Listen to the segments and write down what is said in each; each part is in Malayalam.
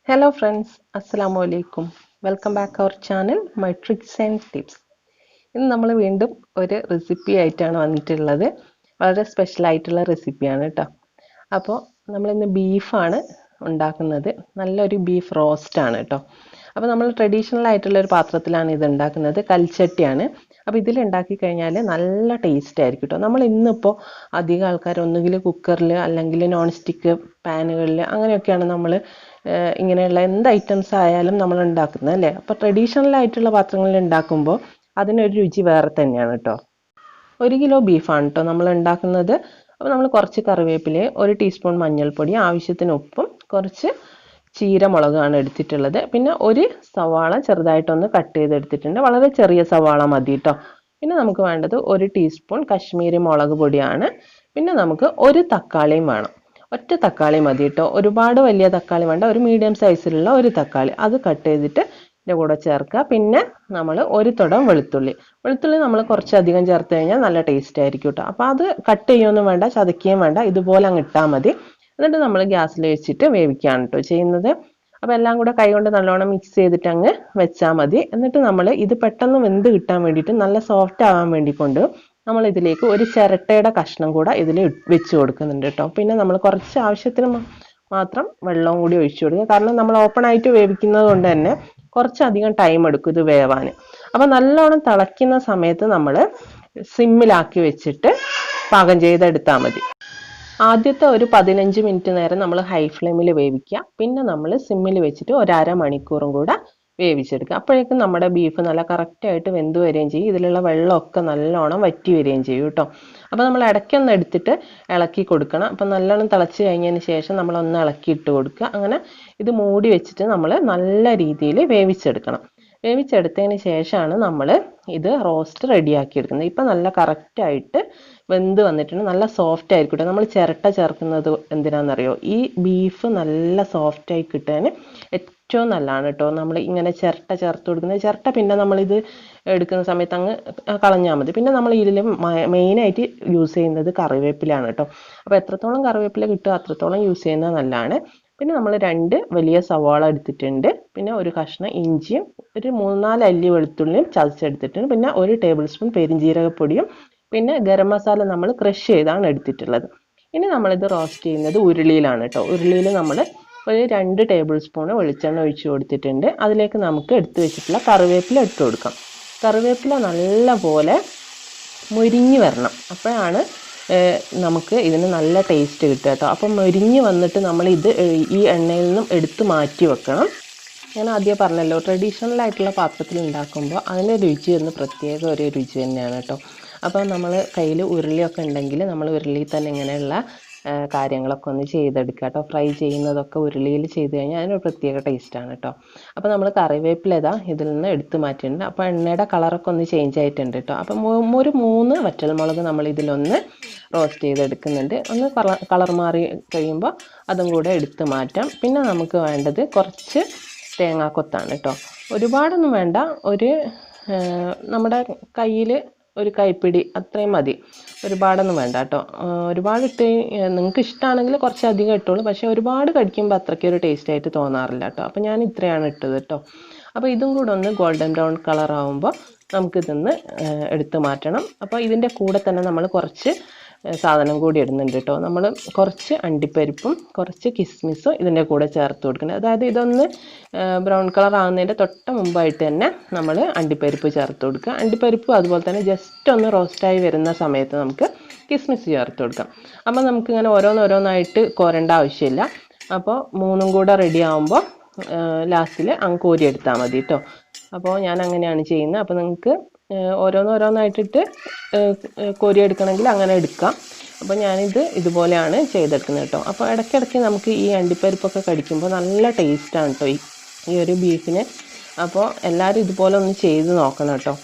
Hello friends, Assalamu alaikum. Welcome back our channel, My Tricks and Tips. ഇന്ന് നമ്മൾ വീണ്ടും ഒരു റെസിപ്പി ആയിട്ടാണ് വന്നിട്ടുള്ളത്. വളരെ സ്പെഷ്യൽ ആയിട്ടുള്ള റെസിപ്പിയാണ് കേട്ടോ. അപ്പോൾ നമ്മൾ ഇന്ന് ബീഫാണ് ഉണ്ടാക്കുന്നത്. നല്ലൊരു ബീഫ് റോസ്റ്റ് ആണ് കേട്ടോ. അപ്പോൾ നമ്മൾ ട്രഡീഷണൽ ആയിട്ടുള്ള ഒരു പാത്രത്തിലാണ് ഇത് ഉണ്ടാക്കുന്നത്. കൽച്ചട്ടിയാണ്. അപ്പോൾ ഇതിൽ ഉണ്ടാക്കി കഴിഞ്ഞാൽ നല്ല ടേസ്റ്റ് ആയിരിക്കും കേട്ടോ. നമ്മൾ ഇന്നിപ്പോൾ അധികം ആൾക്കാർ ഒന്നുകിൽ കുക്കറിൽ അല്ലെങ്കിൽ നോൺ സ്റ്റിക്ക് പാനുകളിൽ അങ്ങനെയൊക്കെയാണ് നമ്മൾ ഇങ്ങനെയുള്ള എന്ത് ഐറ്റംസ് ആയാലും നമ്മൾ ഉണ്ടാക്കുന്നത് അല്ലേ. അപ്പോൾ ട്രഡീഷണൽ ആയിട്ടുള്ള പാത്രങ്ങളിൽ ഉണ്ടാക്കുമ്പോൾ അതിനൊരു രുചി വേറെ തന്നെയാണ് കേട്ടോ. 1 കിലോ ബീഫാണ് കേട്ടോ നമ്മൾ ഉണ്ടാക്കുന്നത്. അപ്പോൾ നമ്മൾ കുറച്ച് കറിവേപ്പില, 1 ടീസ്പൂൺ മഞ്ഞൾപ്പൊടി, ആവശ്യത്തിന് ഉപ്പും കുറച്ച് ചീരമുളകാണ് എടുത്തിട്ടുള്ളത്. പിന്നെ 1 സവാള ചെറുതായിട്ടൊന്ന് കട്ട് ചെയ്തെടുത്തിട്ടുണ്ട്. വളരെ ചെറിയ സവാള മതി കേട്ടോ. പിന്നെ നമുക്ക് വേണ്ടത് 1 ടീസ്പൂൺ കശ്മീരി മുളക് പൊടിയാണ്. പിന്നെ നമുക്ക് 1 തക്കാളിയും വേണം. ഒറ്റ തക്കാളി മതി കേട്ടോ. ഒരുപാട് വലിയ തക്കാളി വേണ്ട, ഒരു മീഡിയം സൈസിലുള്ള 1 തക്കാളി അത് കട്ട് ചെയ്തിട്ട് ഇതിൻ്റെ കൂടെ ചേർക്കുക. പിന്നെ നമ്മൾ 1 തുടം വെളുത്തുള്ളി നമ്മൾ കുറച്ചധികം ചേർത്ത് കഴിഞ്ഞാൽ നല്ല ടേസ്റ്റ് ആയിരിക്കും കേട്ടോ. അപ്പോൾ അത് കട്ട് ചെയ്യുകയൊന്നും വേണ്ട, ചതക്കുകയും വേണ്ട, ഇതുപോലെ അങ്ങ് ഇട്ടാൽ മതി. എന്നിട്ട് നമ്മൾ ഗ്യാസിൽ വെച്ചിട്ട് വേവിക്കുകയാണ് കേട്ടോ ചെയ്യുന്നത്. അപ്പോൾ എല്ലാം കൂടെ കൈകൊണ്ട് നല്ലോണം മിക്സ് ചെയ്തിട്ട് അങ്ങ് വെച്ചാൽ മതി. എന്നിട്ട് നമ്മൾ ഇത് പെട്ടെന്ന് വെന്ത് കിട്ടാൻ വേണ്ടിയിട്ട് നല്ല സോഫ്റ്റ് ആവാൻ വേണ്ടിക്കൊണ്ട് നമ്മൾ ഇതിലേക്ക് 1 ചിരട്ടയുടെ കഷ്ണം കൂടെ ഇതിൽ വെച്ച് കൊടുക്കുന്നുണ്ട് കേട്ടോ. പിന്നെ നമ്മൾ കുറച്ച് ആവശ്യത്തിന് മാത്രം വെള്ളവും കൂടി ഒഴിച്ചു കൊടുക്കുക. കാരണം നമ്മൾ ഓപ്പൺ ആയിട്ട് വേവിക്കുന്നത് കൊണ്ട് തന്നെ കുറച്ചധികം ടൈം എടുക്കും ഇത് വേവാൻ. അപ്പോൾ നല്ലോണം തിളയ്ക്കുന്ന സമയത്ത് നമ്മൾ സിമ്മിലാക്കി വെച്ചിട്ട് പാകം ചെയ്തെടുത്താൽ മതി. ആദ്യത്തെ ഒരു 15 മിനിറ്റ് നേരം നമ്മൾ ഹൈ ഫ്ലെയിമിൽ വേവിക്കുക. പിന്നെ നമ്മൾ സിമ്മിൽ വെച്ചിട്ട് 1/2 മണിക്കൂറും കൂടെ വേവിച്ചെടുക്കുക. അപ്പോഴേക്കും നമ്മുടെ ബീഫ് നല്ല കറക്റ്റായിട്ട് വെന്ത് വരികയും ചെയ്യും. ഇതിലുള്ള വെള്ളമൊക്കെ നല്ലോണം വറ്റി വരികയും ചെയ്യും കേട്ടോ. അപ്പോൾ നമ്മൾ ഇടയ്ക്കൊന്ന് എടുത്തിട്ട് ഇളക്കി കൊടുക്കണം. അപ്പോൾ നല്ലോണം തിളച്ച് കഴിഞ്ഞതിന് ശേഷം നമ്മളൊന്ന് ഇളക്കി ഇട്ട് കൊടുക്കുക. അങ്ങനെ ഇത് മൂടി വെച്ചിട്ട് നമ്മൾ നല്ല രീതിയിൽ വേവിച്ചെടുക്കണം. വേവിച്ചെടുത്തതിന് ശേഷമാണ് നമ്മൾ ഇത് റോസ്റ്റ് റെഡിയാക്കി എടുക്കുന്നത്. ഇപ്പം നല്ല കറക്റ്റായിട്ട് വെന്ത് വന്നിട്ടുണ്ട്. നല്ല സോഫ്റ്റ് ആയിരിക്കട്ടെ. നമ്മൾ ചിരട്ട ചേർക്കുന്നത് എന്തിനാണെന്നറിയോ? ഈ ബീഫ് നല്ല സോഫ്റ്റായി കിട്ടാൻ ഏറ്റവും നല്ലതാണ് കേട്ടോ. നമ്മൾ ഇങ്ങനെ ചിരട്ട ചേർത്ത് കൊടുക്കുന്നത്. ചിരട്ട പിന്നെ നമ്മളിത് എടുക്കുന്ന സമയത്ത് അങ്ങ് കളഞ്ഞാൽ മതി. പിന്നെ നമ്മൾ ഇതിൽ മെയിനായിട്ട് യൂസ് ചെയ്യുന്നത് കറിവേപ്പിലാണ് കേട്ടോ. അപ്പോൾ എത്രത്തോളം കറിവേപ്പില കിട്ടുക അത്രത്തോളം യൂസ് ചെയ്യുന്നത് നല്ലതാണ്. പിന്നെ നമ്മൾ 2 വലിയ സവാള എടുത്തിട്ടുണ്ട്. പിന്നെ 1 കഷ്ണം ഇഞ്ചിയും 3-4 അല്ലി വെളുത്തുള്ളിയും ചതച്ചെടുത്തിട്ടുണ്ട്. പിന്നെ 1 ടേബിൾ സ്പൂൺ പെരിഞ്ജീരകപ്പൊടിയും പിന്നെ ഗരം മസാല നമ്മൾ ക്രഷ് ചെയ്താണ് എടുത്തിട്ടുള്ളത്. ഇനി നമ്മളിത് റോസ്റ്റ് ചെയ്യുന്നത് ഉരുളിയിലാണ് കേട്ടോ. ഉരുളിയിൽ നമ്മൾ ഒരു 2 ടേബിൾ സ്പൂൺ വെളിച്ചെണ്ണ ഒഴിച്ച് കൊടുത്തിട്ടുണ്ട്. അതിലേക്ക് നമുക്ക് എടുത്തു വെച്ചിട്ടുള്ള കറിവേപ്പില ഇട്ട് കൊടുക്കാം. കറിവേപ്പില നല്ലപോലെ മുരിഞ്ഞ് വരണം. അപ്പോഴാണ് നമുക്ക് ഇതിന് നല്ല ടേസ്റ്റ് കിട്ടുക കേട്ടോ. അപ്പം മുരിഞ്ഞ് വന്നിട്ട് നമ്മൾ ഇത് ഈ എണ്ണയിൽ നിന്നും എടുത്ത് മാറ്റി വെക്കണം. ഞാൻ ആദ്യം പറഞ്ഞല്ലോ, ട്രഡീഷണൽ ആയിട്ടുള്ള പാത്രത്തിൽ ഉണ്ടാക്കുമ്പോൾ അതിൻ്റെ രുചി ഒന്ന് പ്രത്യേക ഒരു രുചി തന്നെയാണ് കേട്ടോ. അപ്പോൾ നമ്മൾ കയ്യിൽ ഉരുളിയൊക്കെ ഉണ്ടെങ്കിൽ നമ്മൾ ഉരുളിയിൽ തന്നെ ഇങ്ങനെയുള്ള കാര്യങ്ങളൊക്കെ ഒന്ന് ചെയ്തെടുക്കുക കേട്ടോ. ഫ്രൈ ചെയ്യുന്നതൊക്കെ ഉരുളിയിൽ ചെയ്ത് കഴിഞ്ഞാൽ അതിനൊരു പ്രത്യേക ടേസ്റ്റാണ് കേട്ടോ. അപ്പോൾ നമ്മൾ കറിവേപ്പില ഇതിൽ നിന്ന് എടുത്ത് മാറ്റിയിട്ടുണ്ട്. അപ്പോൾ എണ്ണയുടെ കളറൊക്കെ ഒന്ന് ചേഞ്ച് ആയിട്ടുണ്ട് കേട്ടോ. അപ്പം ഒരു 3 വറ്റൽമുളക് നമ്മൾ ഇതിലൊന്ന് റോസ്റ്റ് ചെയ്തെടുക്കുന്നുണ്ട്. ഒന്ന് കളർ മാറി കഴിയുമ്പോൾ അതും കൂടെ എടുത്ത് മാറ്റാം. പിന്നെ നമുക്ക് വേണ്ടത് കുറച്ച് തേങ്ങാക്കൊത്താണ് കേട്ടോ. ഒരുപാടൊന്നും വേണ്ട, നമ്മുടെ കയ്യിൽ ഒരു കൈപ്പിടി അത്രയും മതി. ഒരുപാടൊന്നും വേണ്ട കേട്ടോ. ഒരുപാട് ഇട്ട് നിങ്ങൾക്ക് ഇഷ്ടമാണെങ്കിൽ കുറച്ചധികം ഇട്ടോളൂ. പക്ഷേ ഒരുപാട് കഴിക്കുമ്പോൾ അത്രയ്ക്കൊരു ടേസ്റ്റ് ആയിട്ട് തോന്നാറില്ല കേട്ടോ. അപ്പോൾ ഞാൻ ഇത്രയാണ് ഇട്ടത് കേട്ടോ. അപ്പോൾ ഇതും കൂടെ ഒന്ന് ഗോൾഡൻ ബ്രൗൺ കളർ ആകുമ്പോൾ നമുക്കിതൊന്ന് എടുത്ത് മാറ്റണം. അപ്പോൾ ഇതിൻ്റെ കൂടെ തന്നെ നമ്മൾ കുറച്ച് സാധനം കൂടി ഇടുന്നുണ്ട് കേട്ടോ. നമ്മൾ കുറച്ച് അണ്ടിപ്പരിപ്പും കുറച്ച് കിസ്മിസും ഇതിൻ്റെ കൂടെ ചേർത്ത് കൊടുക്കുന്നത്. അതായത് ഇതൊന്ന് ബ്രൗൺ കളർ ആകുന്നതിൻ്റെ തൊട്ട് മുമ്പായിട്ട് തന്നെ നമ്മൾ അണ്ടിപ്പരിപ്പ് ചേർത്ത് കൊടുക്കുക. അണ്ടിപ്പരിപ്പ് അതുപോലെ തന്നെ ജസ്റ്റ് ഒന്ന് റോസ്റ്റായി വരുന്ന സമയത്ത് നമുക്ക് കിസ്മിസ് ചേർത്ത് കൊടുക്കാം. അപ്പോൾ നമുക്കിങ്ങനെ ഓരോന്നോരോന്നായിട്ട് കോരേണ്ട ആവശ്യമില്ല. അപ്പോൾ 3ഉം കൂടെ റെഡി ആകുമ്പോൾ ലാസ്റ്റിൽ അങ്ങ് കോരിയെടുത്താൽ മതി കേട്ടോ. അപ്പോൾ ഞാൻ അങ്ങനെയാണ് ചെയ്യുന്നത്. അപ്പോൾ നിങ്ങൾക്ക് ഓരോന്നോരോന്നായിട്ടിട്ട് കോരിയെടുക്കണമെങ്കിൽ അങ്ങനെ എടുക്കാം. അപ്പോൾ ഞാനിത് ഇതുപോലെയാണ് ചെയ്തെടുക്കുന്നത് കേട്ടോ. അപ്പോൾ ഇടയ്ക്കിടയ്ക്ക് നമുക്ക് ഈ അണ്ടിപ്പരിപ്പൊക്കെ കടിക്കുമ്പോൾ നല്ല ടേസ്റ്റാണ് കേട്ടോ ഈ ഒരു ബീഫിന്. അപ്പോൾ എല്ലാവരും ഇതുപോലെ ഒന്ന് ചെയ്ത് നോക്കണം കേട്ടോ.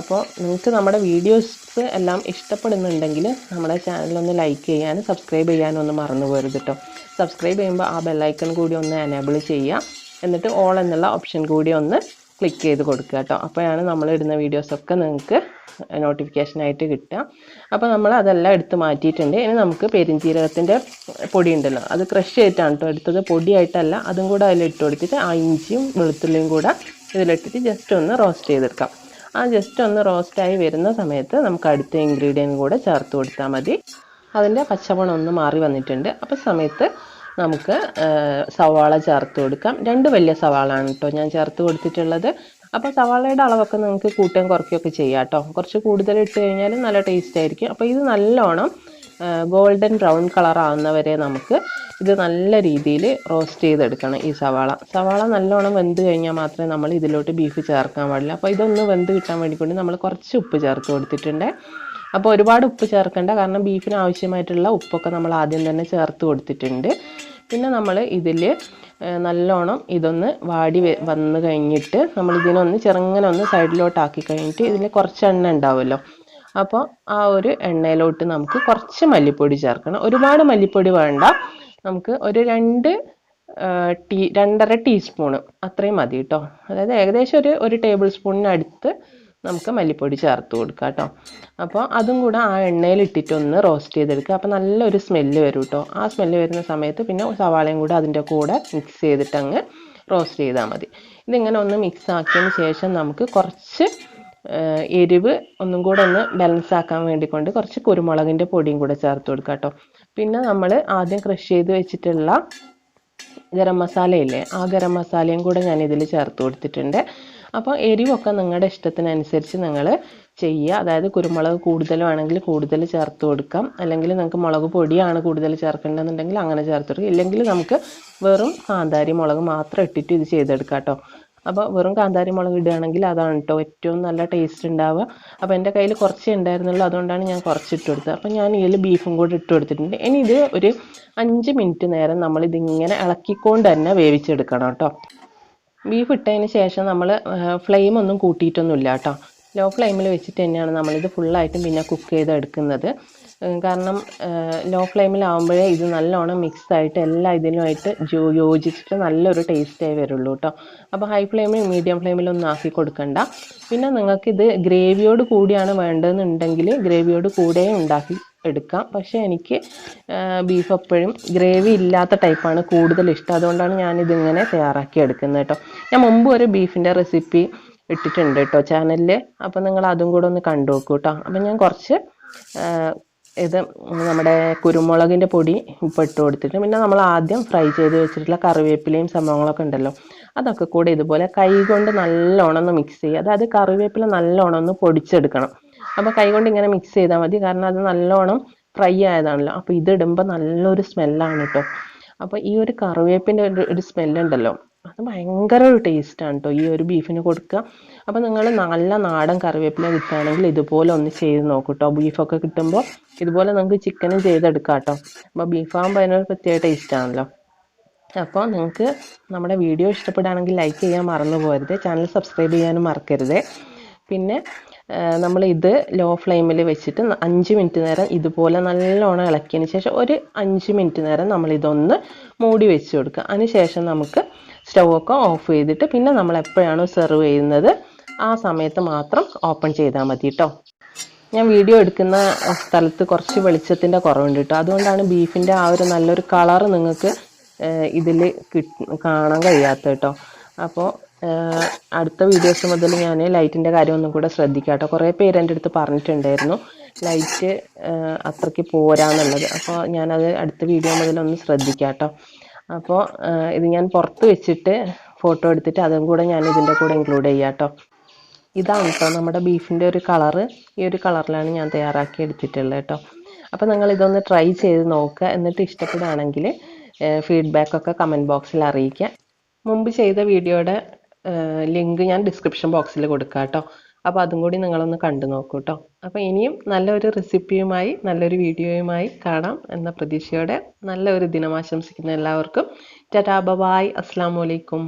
അപ്പോൾ നിങ്ങൾക്ക് നമ്മുടെ വീഡിയോസ് എല്ലാം ഇഷ്ടപ്പെടുന്നുണ്ടെങ്കിൽ നമ്മുടെ ചാനലൊന്ന് ലൈക്ക് ചെയ്യാനും സബ്സ്ക്രൈബ് ചെയ്യാനും ഒന്ന് മറന്നു പോകരുത് കേട്ടോ. സബ്സ്ക്രൈബ് ചെയ്യുമ്പോൾ ആ ബെല്ലൈക്കൺ കൂടി ഒന്ന് എനേബിൾ ചെയ്യുക. എന്നിട്ട് ഓൾ എന്നുള്ള ഓപ്ഷൻ കൂടി ഒന്ന് ക്ലിക്ക് ചെയ്ത് കൊടുക്കുക കേട്ടോ. അപ്പോഴാണ് നമ്മൾ ഇടുന്ന വീഡിയോസൊക്കെ നിങ്ങൾക്ക് നോട്ടിഫിക്കേഷനായിട്ട് കിട്ടുക. അപ്പോൾ നമ്മൾ അതെല്ലാം എടുത്ത് മാറ്റിയിട്ടുണ്ട്. ഇനി നമുക്ക് പെരിഞ്ജീരകത്തിൻ്റെ പൊടി ഉണ്ടല്ലോ, അത് ക്രഷ് ചെയ്തിട്ടാണ് കേട്ടോ എടുത്തത്, പൊടിയായിട്ടല്ല. അതും കൂടെ അതിലിട്ട് കൊടുത്തിട്ട് ആ ഇഞ്ചിയും വെളുത്തുള്ളിയും കൂടെ ഇതിലിട്ടിട്ട് ജസ്റ്റ് ഒന്ന് റോസ്റ്റ് ചെയ്തെടുക്കാം. ആ ജസ്റ്റ് ഒന്ന് റോസ്റ്റായി വരുന്ന സമയത്ത് നമുക്ക് അടുത്ത ഇൻഗ്രീഡിയൻറ്റ് കൂടെ ചേർത്ത് കൊടുത്താൽ മതി. അതിൻ്റെ പച്ചമണം ഒന്ന് മാറി വന്നിട്ടുണ്ട്. അപ്പോൾ സമയത്ത് നമുക്ക് സവാള ചേർത്ത് കൊടുക്കാം. 2 വലിയ സവാളയാണ് കേട്ടോ ഞാൻ ചേർത്ത് കൊടുത്തിട്ടുള്ളത്. അപ്പോൾ സവാളയുടെ അളവൊക്കെ നിങ്ങൾക്ക് കൂട്ടുകയും കുറയ്ക്കുകയൊക്കെ ചെയ്യാം കേട്ടോ. കുറച്ച് കൂടുതൽ ഇട്ട് കഴിഞ്ഞാൽ നല്ല ടേസ്റ്റ് ആയിരിക്കും. അപ്പോൾ ഇത് നല്ലോണം ഗോൾഡൻ ബ്രൗൺ കളർ ആവുന്നവരെ നമുക്ക് ഇത് നല്ല രീതിയിൽ റോസ്റ്റ് ചെയ്തെടുക്കണം. ഈ സവാള നല്ലോണം വെന്ത് കഴിഞ്ഞാൽ മാത്രമേ നമ്മൾ ഇതിലോട്ട് ബീഫ് ചേർക്കാൻ പാടില്ല. അപ്പോൾ ഇതൊന്ന് വെന്ത് കിട്ടാൻ വേണ്ടിക്കൊണ്ട് നമ്മൾ കുറച്ച് ഉപ്പ് ചേർത്ത് കൊടുത്തിട്ടുണ്ട്. അപ്പോൾ ഒരുപാട് ഉപ്പ് ചേർക്കേണ്ട, കാരണം ബീഫിന് ആവശ്യമായിട്ടുള്ള ഉപ്പൊക്കെ നമ്മൾ ആദ്യം തന്നെ ചേർത്ത് കൊടുത്തിട്ടുണ്ട്. പിന്നെ നമ്മൾ ഇതിൽ നല്ലോണം ഇതൊന്ന് വാടി വന്ന് കഴിഞ്ഞിട്ട് നമ്മൾ ഇതിനൊന്ന് ചെറുങ്ങനെ ഒന്ന് സൈഡിലോട്ടാക്കി കഴിഞ്ഞിട്ട് ഇതിൽ കുറച്ച് എണ്ണ ഉണ്ടാവുമല്ലോ, അപ്പോൾ ആ ഒരു എണ്ണയിലോട്ട് നമുക്ക് കുറച്ച് മല്ലിപ്പൊടി ചേർക്കണം. ഒരുപാട് മല്ലിപ്പൊടി വേണ്ട, നമുക്ക് ഒരു 2.5 ടീസ്പൂണ് അത്രയും മതി കേട്ടോ. അതായത് ഏകദേശം ഒരു ടേബിൾ സ്പൂണിനടുത്ത് നമുക്ക് മല്ലിപ്പൊടി ചേർത്ത് കൊടുക്കാം കേട്ടോ. അപ്പോൾ അതും കൂടെ ആ എണ്ണയിൽ ഇട്ടിട്ടൊന്ന് റോസ്റ്റ് ചെയ്തെടുക്കുക. അപ്പോൾ നല്ലൊരു സ്മെല്ല് വരും കേട്ടോ. ആ സ്മെല്ല് വരുന്ന സമയത്ത് പിന്നെ സവാളയും കൂടെ അതിൻ്റെ കൂടെ മിക്സ് ചെയ്തിട്ട് അങ്ങ് റോസ്റ്റ് ചെയ്താൽ മതി. ഇതിങ്ങനെ ഒന്ന് മിക്സ് ആക്കിയതിന് ശേഷം നമുക്ക് കുറച്ച് എരിവ് ഒന്നും കൂടെ ഒന്ന് ബാലൻസ് ആക്കാൻ വേണ്ടിക്കൊണ്ട് കുറച്ച് കുരുമുളകിൻ്റെ പൊടിയും കൂടെ ചേർത്ത് കൊടുക്കാം കേട്ടോ. പിന്നെ നമ്മൾ ആദ്യം ക്രഷ് ചെയ്ത് വെച്ചിട്ടുള്ള ഗരം മസാലയില്ലേ, ആ ഗരം മസാലയും കൂടെ ഞാൻ ഇതിൽ ചേർത്ത് കൊടുത്തിട്ടുണ്ട്. അപ്പോൾ എരിവൊക്കെ നിങ്ങളുടെ ഇഷ്ടത്തിനനുസരിച്ച് നിങ്ങൾ ചെയ്യുക. അതായത് കുരുമുളക് കൂടുതലാണെങ്കിൽ കൂടുതൽ ചേർത്ത് കൊടുക്കാം, അല്ലെങ്കിൽ നിങ്ങൾക്ക് മുളക് പൊടിയാണ് കൂടുതൽ ചേർക്കേണ്ടതെന്നുണ്ടെങ്കിൽ അങ്ങനെ ചേർത്ത് കൊടുക്കുക. ഇല്ലെങ്കിൽ നമുക്ക് വെറും കാന്താരി മുളക് മാത്രം ഇട്ടിട്ട് ഇത് ചെയ്തെടുക്കാം കേട്ടോ. അപ്പോൾ വെറും കാന്താരി മുളക് ഇടുകയാണെങ്കിൽ അതാണ് കേട്ടോ ഏറ്റവും നല്ല ടേസ്റ്റ് ഉണ്ടാവുക. അപ്പോൾ എൻ്റെ കയ്യിൽ കുറച്ചേ ഉണ്ടായിരുന്നുള്ളൂ, അതുകൊണ്ടാണ് ഞാൻ കുറച്ച് ഇട്ട് കൊടുത്തത്. അപ്പോൾ ഞാൻ ഇതിൽ ബീഫും കൂടി ഇട്ട് കൊടുത്തിട്ടുണ്ട്. ഇനി ഇത് ഒരു 5 മിനിറ്റ് നേരം നമ്മളിതിങ്ങനെ ഇളക്കിക്കൊണ്ട് തന്നെ വേവിച്ചെടുക്കണം കേട്ടോ. ബീഫ് ഇട്ടതിന് ശേഷം നമ്മൾ ഫ്ലെയിം ഒന്നും കൂട്ടിയിട്ടൊന്നുമില്ല കേട്ടോ. ലോ ഫ്ലെയിമിൽ വെച്ചിട്ട് തന്നെയാണ് നമ്മളിത് ഫുള്ളായിട്ടും പിന്നെ കുക്ക് ചെയ്തെടുക്കുന്നത്. കാരണം ലോ ഫ്ലെയിമിലാവുമ്പോഴേ ഇത് നല്ലോണം മിക്സായിട്ട് എല്ലാ ഇതിനുമായിട്ട് യോജിച്ചിട്ട് നല്ലൊരു ടേസ്റ്റായി വരുള്ളൂ കേട്ടോ. അപ്പോൾ ഹൈ ഫ്ലെയിമിൽ മീഡിയം ഫ്ലെയിമിലൊന്നും ആക്കി കൊടുക്കണ്ട. പിന്നെ നിങ്ങൾക്കിത് ഗ്രേവിയോട് കൂടിയാണ് വേണ്ടതെന്നുണ്ടെങ്കിൽ ഗ്രേവിയോട് കൂടെയും ഉണ്ടാക്കി എടുക്കാം. പക്ഷേ എനിക്ക് ബീഫ് എപ്പോഴും ഗ്രേവി ഇല്ലാത്ത ടൈപ്പാണ് കൂടുതൽ ഇഷ്ടം, അതുകൊണ്ടാണ് ഞാനിതിങ്ങനെ തയ്യാറാക്കി എടുക്കുന്നത് കേട്ടോ. ഞാൻ മുമ്പ് ഒരു ബീഫിൻ്റെ റെസിപ്പി ഇട്ടിട്ടുണ്ട് കേട്ടോ ചാനലിൽ, അപ്പോൾ നിങ്ങൾ അതും കൂടെ ഒന്ന് കണ്ടു നോക്കൂ കേട്ടോ. അപ്പം ഞാൻ കുറച്ച് ഇത് നമ്മുടെ കുരുമുളകിൻ്റെ പൊടി ഇപ്പോൾ ഇട്ട് കൊടുത്തിട്ട് പിന്നെ നമ്മൾ ആദ്യം ഫ്രൈ ചെയ്ത് വെച്ചിട്ടുള്ള കറിവേപ്പിലയും സംഭവങ്ങളൊക്കെ ഉണ്ടല്ലോ, അതൊക്കെ കൂടെ ഇതുപോലെ കൈ കൊണ്ട് നല്ലോണം ഒന്ന് മിക്സ് ചെയ്യുക. അതായത് കറിവേപ്പില നല്ലോണം ഒന്ന് പൊടിച്ചെടുക്കണം. അപ്പോൾ കൈ കൊണ്ട് ഇങ്ങനെ മിക്സ് ചെയ്താൽ മതി, കാരണം അത് നല്ലോണം ഫ്രൈ ആയതാണല്ലോ. അപ്പോൾ ഇതിടുമ്പോൾ നല്ലൊരു സ്മെല്ലാണ് കേട്ടോ. അപ്പോൾ ഈ ഒരു കറിവേപ്പിൻ്റെ ഒരു സ്മെല്ലുണ്ടല്ലോ, അത് ഭയങ്കര ഒരു ടേസ്റ്റാണ് കേട്ടോ ഈ ഒരു ബീഫിന് കൊടുക്കുക. അപ്പോൾ നിങ്ങൾ നല്ല നാടൻ കറിവേപ്പില കിട്ടുകയാണെങ്കിൽ ഇതുപോലെ ഒന്ന് ചെയ്ത് നോക്കൂ കേട്ടോ. ബീഫൊക്കെ കിട്ടുമ്പോൾ ഇതുപോലെ നമുക്ക് ചിക്കനും ചെയ്തെടുക്കാം കേട്ടോ. അപ്പോൾ ബീഫാകുമ്പോൾ അതിനൊരു പ്രത്യേക ടേസ്റ്റാണല്ലോ. അപ്പോൾ നിങ്ങൾക്ക് നമ്മുടെ വീഡിയോ ഇഷ്ടപ്പെടുകയാണെങ്കിൽ ലൈക്ക് ചെയ്യാൻ മറന്നു പോകരുത്, ചാനൽ സബ്സ്ക്രൈബ് ചെയ്യാനും മറക്കരുത്. പിന്നെ നമ്മൾ ഇത് ലോ ഫ്ലെയിമിൽ വെച്ചിട്ട് 5 മിനിറ്റ് നേരം ഇതുപോലെ നല്ലോണം ഇളക്കിയതിന് ശേഷം ഒരു 5 മിനിറ്റ് നേരം നമ്മളിതൊന്ന് മൂടി വെച്ച് കൊടുക്കുക. അതിന് ശേഷം നമുക്ക് സ്റ്റൗവൊക്കെ ഓഫ് ചെയ്തിട്ട് പിന്നെ നമ്മൾ എപ്പോഴാണോ സെർവ് ചെയ്യുന്നത് ആ സമയത്ത് മാത്രം ഓപ്പൺ ചെയ്താൽ മതി കേട്ടോ. ഞാൻ വീഡിയോ എടുക്കുന്ന സ്ഥലത്ത് കുറച്ച് വെളിച്ചത്തിൻ്റെ കുറവുണ്ട് കേട്ടോ, അതുകൊണ്ടാണ് ബീഫിൻ്റെ ആ ഒരു നല്ലൊരു കളറ് നിങ്ങൾക്ക് ഇതിൽ കാണാൻ കഴിയാത്ത കേട്ടോ. അപ്പോൾ അടുത്ത വീഡിയോസ് മുതൽ ഞാൻ ലൈറ്റിൻ്റെ കാര്യം ഒന്നും കൂടെ ശ്രദ്ധിക്കാം കേട്ടോ. കുറേ പേര് എൻ്റെ അടുത്ത് പറഞ്ഞിട്ടുണ്ടായിരുന്നു ലൈറ്റ് അത്രയ്ക്ക് പോരാന്നുള്ളത്. അപ്പോൾ ഞാനത് അടുത്ത വീഡിയോ മുതലൊന്ന് ശ്രദ്ധിക്കാം കേട്ടോ. അപ്പോൾ ഇത് ഞാൻ പുറത്ത് വെച്ചിട്ട് ഫോട്ടോ എടുത്തിട്ട് അതും കൂടെ ഞാൻ ഇതിൻ്റെ കൂടെ ഇൻക്ലൂഡ് ചെയ്യാം കേട്ടോ. ഇതാണ് കേട്ടോ നമ്മുടെ ബീഫിൻ്റെ ഒരു കളറ്. ഈ ഒരു കളറിലാണ് ഞാൻ തയ്യാറാക്കി എടുത്തിട്ടുള്ളത് കേട്ടോ. അപ്പോൾ നിങ്ങൾ ഇതൊന്ന് ട്രൈ ചെയ്ത് നോക്കുക. എന്നിട്ട് ഇഷ്ടപ്പെടുകയാണെങ്കിൽ ഫീഡ്ബാക്കൊക്കെ കമൻറ്റ് ബോക്സിൽ അറിയിക്കുക. മുമ്പ് ചെയ്ത വീഡിയോയുടെ ലിങ്ക് ഞാൻ ഡിസ്ക്രിപ്ഷൻ ബോക്സിൽ കൊടുക്കാം കേട്ടോ. അപ്പോൾ അതും കൂടി നിങ്ങളൊന്ന് കണ്ടു നോക്കൂ കേട്ടോ. അപ്പോൾ ഇനിയും നല്ലൊരു റെസിപ്പിയുമായി നല്ലൊരു വീഡിയോയുമായി കാണാം എന്ന പ്രതീക്ഷയോടെ നല്ലൊരു ദിനം ആശംസിക്കുന്ന എല്ലാവർക്കും ടാറ്റാ ബൈ, അസ്സലാമു അലൈക്കും.